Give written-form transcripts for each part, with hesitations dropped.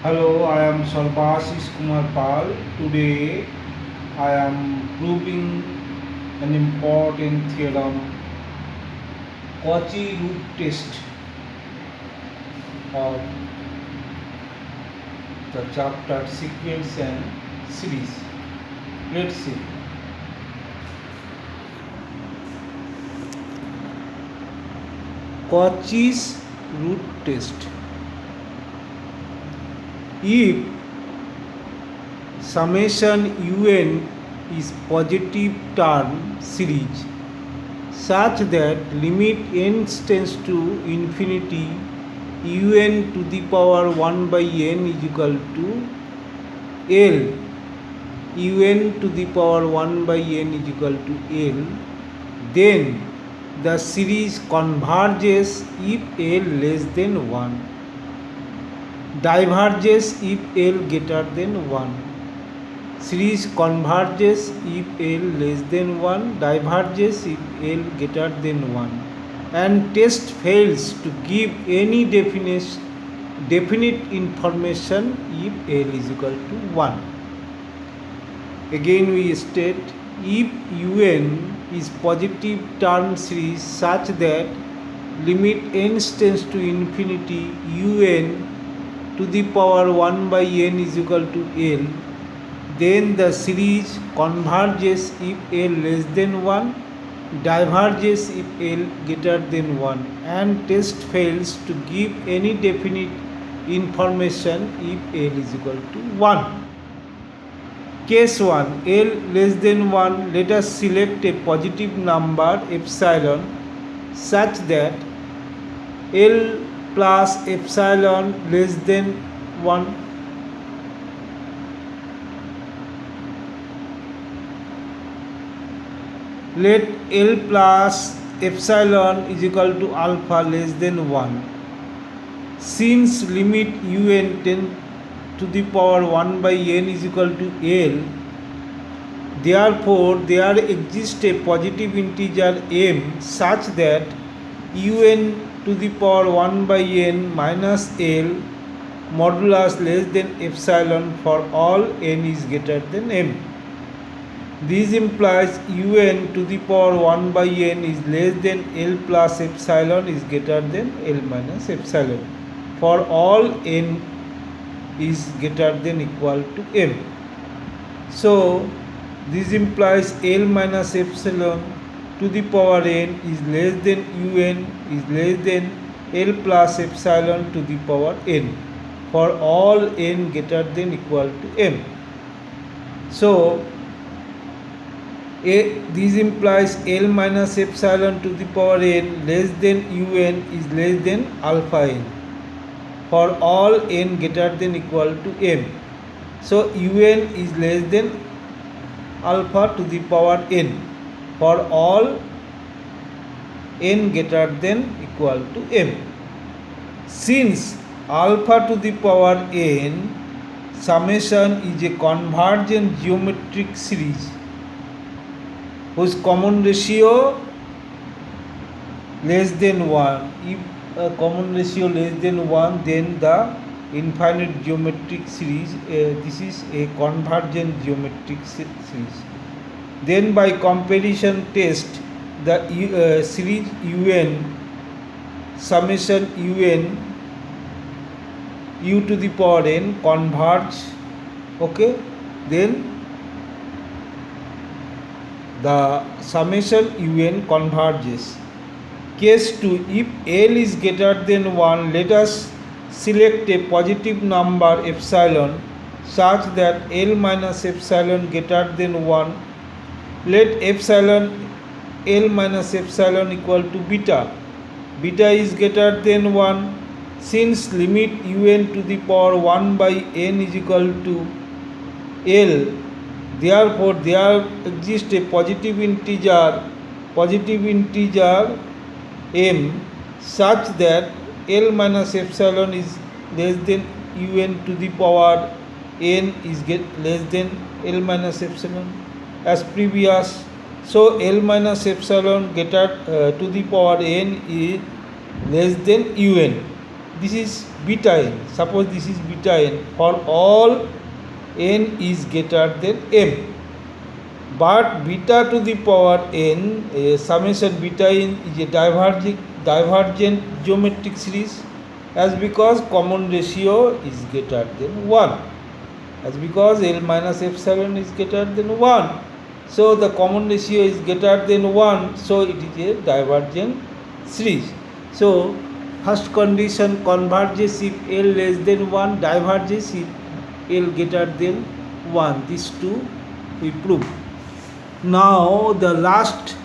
Hello, I am Sarvashish Kumar Pal. Today I am proving an important theorem, Cauchy root test of the chapter sequence and series. Let's see. Cauchy's root test. If summation un is positive term series such that limit n tends to infinity un to the power 1 by n is equal to l un to the power 1 by n is equal to l, then the series converges if l less than 1, diverges if l greater than 1. Series converges if l less than 1, diverges if l greater than 1, and test fails to give any definite information if l is equal to 1. Again we state, if un is positive term series such that limit n tends to infinity un to the power 1 by n is equal to l, then the series converges if l less than 1, diverges if l greater than 1, and test fails to give any definite information if l is equal to 1. Case 1, l less than 1, let us select a positive number epsilon such that l plus epsilon less than 1. Let L plus epsilon is equal to alpha less than 1. Since limit un tends to the power 1 by n is equal to L, therefore there exists a positive integer m such that un to the power 1 by n minus L modulus less than epsilon for all n is greater than m. This implies un to the power 1 by n is less than L plus epsilon is greater than L minus epsilon for all n is greater than equal to m. So this implies L minus epsilon to the power n is less than un is less than L plus epsilon to the power n for all n greater than equal to m. So this implies L minus epsilon to the power n less than un is less than alpha n for all n greater than equal to m. So un is less than alpha to the power n for all n greater than equal to m. Since alpha to the power n summation is a convergent geometric series whose common ratio less than 1. If a common ratio less than 1, then the infinite geometric series, this is a convergent geometric series. Then by comparison test, the series un summation un u to the power n converge, okay, then the summation un converges. Case 2, if L is greater than 1, let us select a positive number epsilon such that L minus epsilon greater than 1. Let epsilon L minus epsilon equal to beta. Beta is greater than 1. Since limit un to the power 1 by n is equal to L, therefore there exists a positive integer m such that L minus epsilon is less than un to the power n is less than L minus epsilon as previous. So L minus epsilon greater to the power n is less than un. this is beta n. Suppose this is beta n for all n is greater than m. But beta to the power n, summation beta n is a divergent geometric series, as because common ratio is greater than 1, as because L minus epsilon is greater than 1. So the common ratio is greater than 1, so it is a divergent series. So first condition converges if L less than 1, diverges if L greater than 1. These two we prove. Now the last,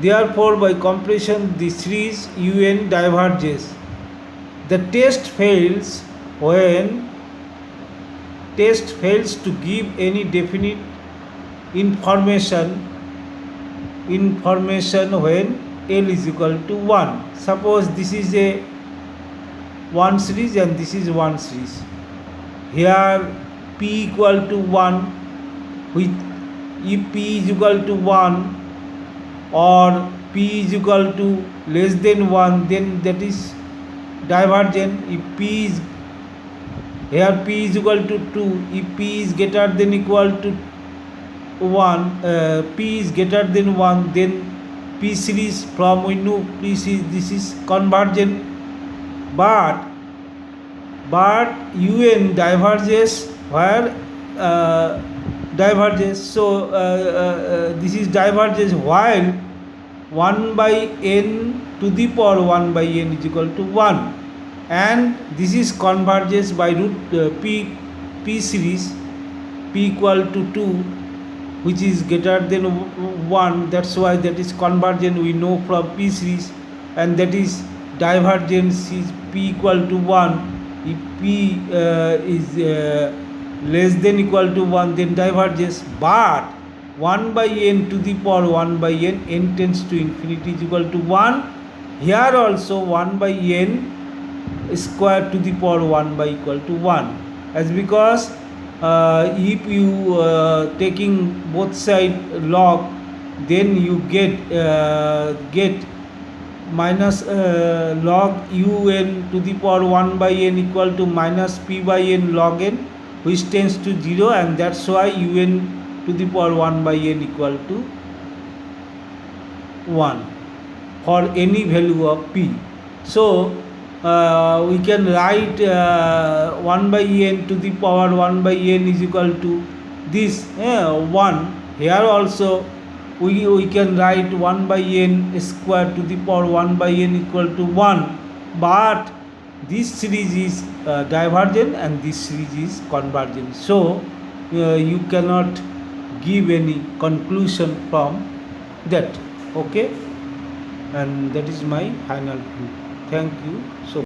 therefore by comparison the series UN diverges. The test fails when to give any definite information when L is equal to 1. Suppose this is a one series and this is one series. Here P equal to 1, with if P is equal to 1 or P is equal to less than 1, then that is divergent. If P is, here P is equal to 2, if P is greater than equal to 1, P is greater than 1, then P series, from we know P series, this is convergent. But UN diverges where diverges. So this is diverges while 1 by n to the power 1 by n is equal to 1, and this is converges by root P series, P equal to 2, which is greater than 1. That's why that is convergent, we know from P series, and that is divergence is P equal to 1. If P is less than equal to 1, then diverges. But 1 by n to the power 1 by n, n tends to infinity is equal to 1. Here also 1 by n square to the power 1 by equal to 1, as because if you taking both side log, then you get minus log un to the power 1 by n equal to minus p by n log n, which tends to 0, and that's why un to the power 1 by n equal to 1 for any value of p. So we can write 1 by n to the power 1 by n is equal to this 1. Here also we can write 1 by n square to the power 1 by n equal to 1. But this series is divergent and this series is convergent. So you cannot give any conclusion from that. Okay, and that is my final proof. Thank you so